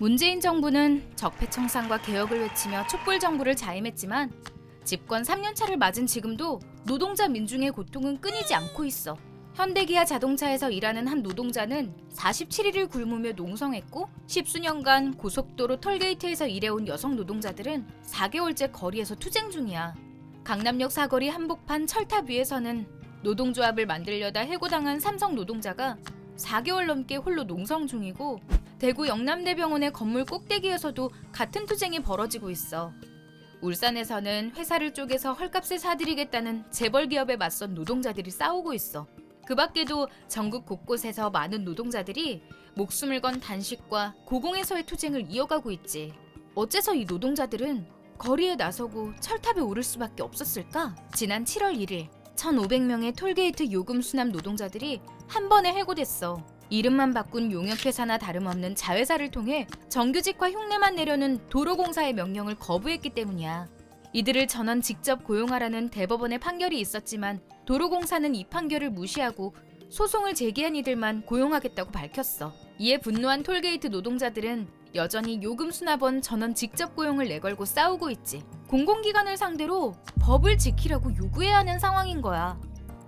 문재인 정부는 적폐 청산과 개혁을 외치며 촛불 정부를 자임했지만 집권 3년차를 맞은 지금도 노동자 민중의 고통은 끊이지 않고 있어. 현대기아 자동차에서 일하는 한 노동자는 47일을 굶으며 농성했고 10수년간 고속도로 톨게이트에서 일해온 여성 노동자들은 4개월째 거리에서 투쟁 중이야. 강남역 사거리 한복판 철탑 위에서는 노동조합을 만들려다 해고당한 삼성 노동자가 4개월 넘게 홀로 농성 중이고 대구 영남대병원의 건물 꼭대기에서도 같은 투쟁이 벌어지고 있어. 울산에서는 회사를 쪼개서 헐값에 사들이겠다는 재벌 기업에 맞선 노동자들이 싸우고 있어. 그 밖에도 전국 곳곳에서 많은 노동자들이 목숨을 건 단식과 고공에서의 투쟁을 이어가고 있지. 어째서 이 노동자들은 거리에 나서고 철탑에 오를 수밖에 없었을까? 지난 7월 1일 1,500명의 톨게이트 요금 수납 노동자들이 한 번에 해고됐어. 이름만 바꾼 용역회사나 다름없는 자회사를 통해 정규직화 흉내만 내려는 도로공사의 명령을 거부했기 때문이야. 이들을 전원 직접 고용하라는 대법원의 판결이 있었지만 도로공사는 이 판결을 무시하고 소송을 제기한 이들만 고용하겠다고 밝혔어. 이에 분노한 톨게이트 노동자들은 여전히 요금 수납원 전원 직접 고용을 내걸고 싸우고 있지. 공공기관을 상대로 법을 지키라고 요구해야 하는 상황인 거야.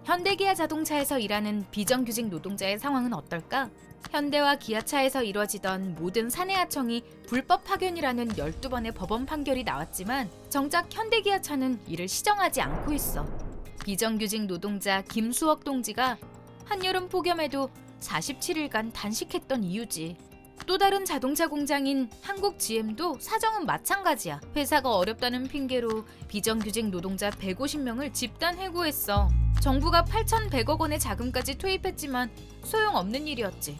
현대기아 자동차에서 일하는 비정규직 노동자의 상황은 어떨까? 현대와 기아차에서 이뤄지던 모든 사내하청이 불법 파견이라는 12번의 법원 판결이 나왔지만 정작 현대기아차는 이를 시정하지 않고 있어. 비정규직 노동자 김수억 동지가 한여름 폭염에도 47일간 단식했던 이유지. 또 다른 자동차 공장인 한국 GM도 사정은 마찬가지야. 회사가 어렵다는 핑계로 비정규직 노동자 150명을 집단 해고했어. 정부가 8,100억 원의 자금까지 투입했지만 소용없는 일이었지.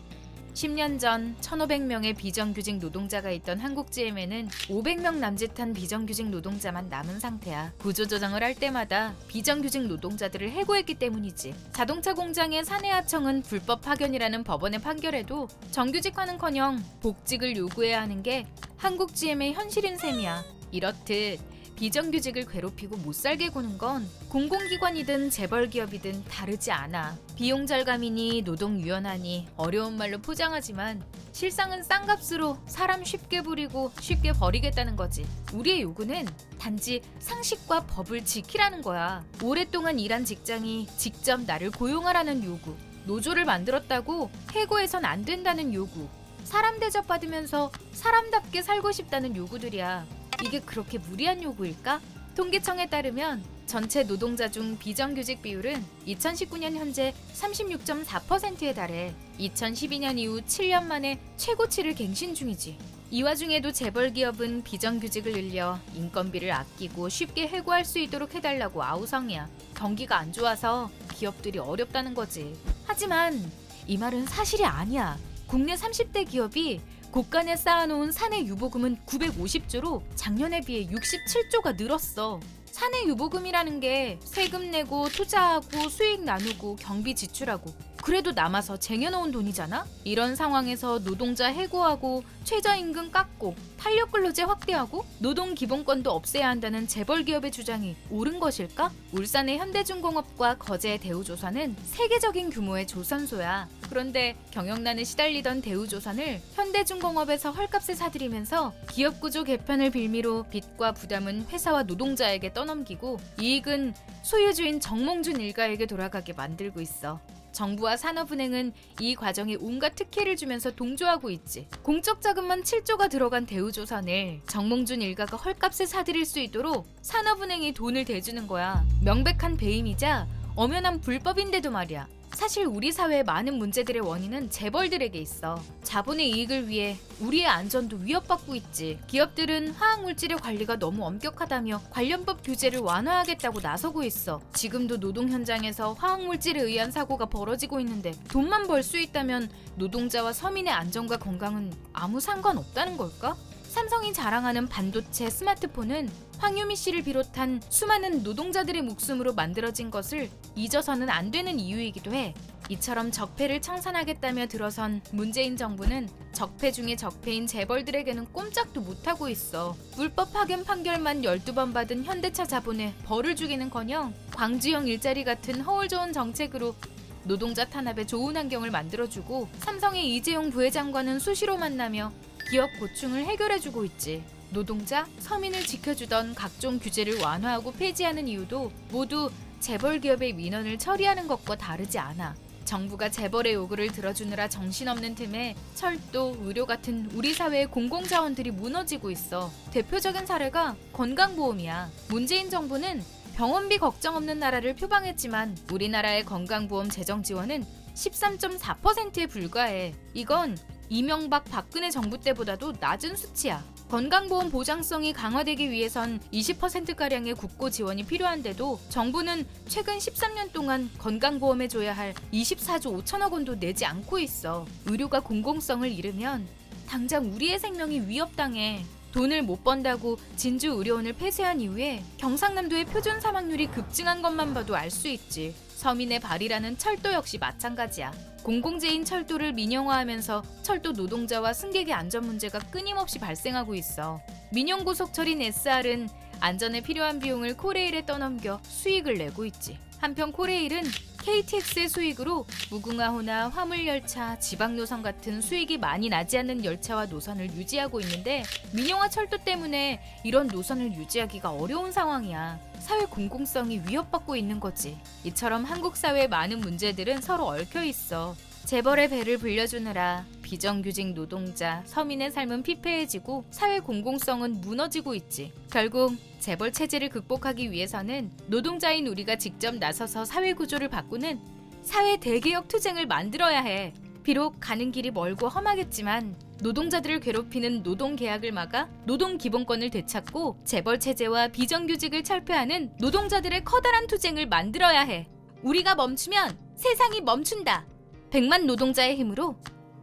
10년 전 1,500명의 비정규직 노동자가 있던 한국 GM에는 500명 남짓한 비정규직 노동자만 남은 상태야. 구조조정을 할 때마다 비정규직 노동자들을 해고했기 때문이지. 자동차 공장의 사내하청은 불법 파견이라는 법원의 판결에도 정규직화는커녕 복직을 요구해야 하는 게 한국 GM의 현실인 셈이야. 이렇듯 비정규직을 괴롭히고 못살게 구는 건 공공기관이든 재벌기업이든 다르지 않아. 비용 절감이니 노동 유연하니 어려운 말로 포장하지만 실상은 싼 값으로 사람 쉽게 부리고 쉽게 버리겠다는 거지. 우리의 요구는 단지 상식과 법을 지키라는 거야. 오랫동안 일한 직장이 직접 나를 고용하라는 요구. 노조를 만들었다고 해고해선 안 된다는 요구. 사람 대접받으면서 사람답게 살고 싶다는 요구들이야. 이게 그렇게 무리한 요구일까? 통계청에 따르면 전체 노동자 중 비정규직 비율은 2019년 현재 36.4%에 달해 2012년 이후 7년 만에 최고치를 갱신 중이지. 이 와중에도 재벌 기업은 비정규직을 늘려 인건비를 아끼고 쉽게 해고할 수 있도록 해달라고 아우성이야. 경기가 안 좋아서 기업들이 어렵다는 거지. 하지만 이 말은 사실이 아니야. 국내 30대 기업이 곳간에 쌓아놓은 사내 유보금은 950조로 작년에 비해 67조가 늘었어. 사내 유보금이라는 게 세금 내고 투자하고 수익 나누고 경비 지출하고 그래도 남아서 쟁여놓은 돈이잖아? 이런 상황에서 노동자 해고하고 최저임금 깎고 탄력근로제 확대하고 노동기본권도 없애야 한다는 재벌기업의 주장이 옳은 것일까? 울산의 현대중공업과 거제의 대우조선은 세계적인 규모의 조선소야. 그런데 경영난에 시달리던 대우조선을 현대중공업에서 헐값에 사들이면서 기업구조 개편을 빌미로 빚과 부담은 회사와 노동자에게 떠넘기고 이익은 소유주인 정몽준 일가에게 돌아가게 만들고 있어. 정부와 산업은행은 이 과정에 온갖 특혜를 주면서 동조하고 있지. 공적 자금만 7조가 들어간 대우조선을 정몽준 일가가 헐값에 사들일 수 있도록 산업은행이 돈을 대주는 거야. 명백한 배임이자 엄연한 불법인데도 말이야. 사실 우리 사회의 많은 문제들의 원인은 재벌들에게 있어. 자본의 이익을 위해 우리의 안전도 위협받고 있지. 기업들은 화학물질의 관리가 너무 엄격하다며 관련법 규제를 완화하겠다고 나서고 있어. 지금도 노동 현장에서 화학물질에 의한 사고가 벌어지고 있는데 돈만 벌 수 있다면 노동자와 서민의 안전과 건강은 아무 상관없다는 걸까? 삼성이 자랑하는 반도체 스마트폰은 황유미 씨를 비롯한 수많은 노동자들의 목숨으로 만들어진 것을 잊어서는 안 되는 이유이기도 해. 이처럼 적폐를 청산하겠다며 들어선 문재인 정부는 적폐 중에 적폐인 재벌들에게는 꼼짝도 못하고 있어. 불법 파견 판결만 12번 받은 현대차 자본에 벌을 주기는커녕 광주형 일자리 같은 허울 좋은 정책으로 노동자 탄압에 좋은 환경을 만들어주고 삼성의 이재용 부회장과는 수시로 만나며 기업 고충을 해결해주고 있지. 노동자, 서민을 지켜주던 각종 규제를 완화하고 폐지하는 이유도 모두 재벌 기업의 민원을 처리하는 것과 다르지 않아. 정부가 재벌의 요구를 들어주느라 정신없는 틈에 철도, 의료 같은 우리 사회의 공공자원들이 무너지고 있어. 대표적인 사례가 건강보험이야. 문재인 정부는 병원비 걱정 없는 나라를 표방했지만 우리나라의 건강보험 재정 지원은 13.4%에 불과해. 이건 이명박 박근혜 정부 때보다도 낮은 수치야. 건강보험 보장성이 강화되기 위해선 20%가량의 국고 지원이 필요한데도 정부는 최근 13년 동안 건강보험에 줘야 할 24조 5천억 원도 내지 않고 있어. 의료가 공공성을 잃으면 당장 우리의 생명이 위협당해. 돈을 못 번다고 진주의료원을 폐쇄한 이후에 경상남도의 표준 사망률이 급증한 것만 봐도 알 수 있지. 서민의 발이라는 철도 역시 마찬가지야. 공공재인 철도를 민영화하면서 철도 노동자와 승객의 안전 문제가 끊임없이 발생하고 있어. 민영고속철인 SR은 안전에 필요한 비용을 코레일에 떠넘겨 수익을 내고 있지. 한편 코레일은 KTX의 수익으로 무궁화호나 화물열차, 지방노선 같은 수익이 많이 나지 않는 열차와 노선을 유지하고 있는데 민영화 철도 때문에 이런 노선을 유지하기가 어려운 상황이야. 사회 공공성이 위협받고 있는 거지. 이처럼 한국 사회의 많은 문제들은 서로 얽혀 있어. 재벌의 배를 불려주느라 비정규직 노동자, 서민의 삶은 피폐해지고 사회 공공성은 무너지고 있지. 결국 재벌 체제를 극복하기 위해서는 노동자인 우리가 직접 나서서 사회 구조를 바꾸는 사회 대개혁 투쟁을 만들어야 해. 비록 가는 길이 멀고 험하겠지만 노동자들을 괴롭히는 노동계약을 막아 노동기본권을 되찾고 재벌 체제와 비정규직을 철폐하는 노동자들의 커다란 투쟁을 만들어야 해. 우리가 멈추면 세상이 멈춘다. 100만 노동자의 힘으로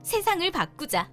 세상을 바꾸자.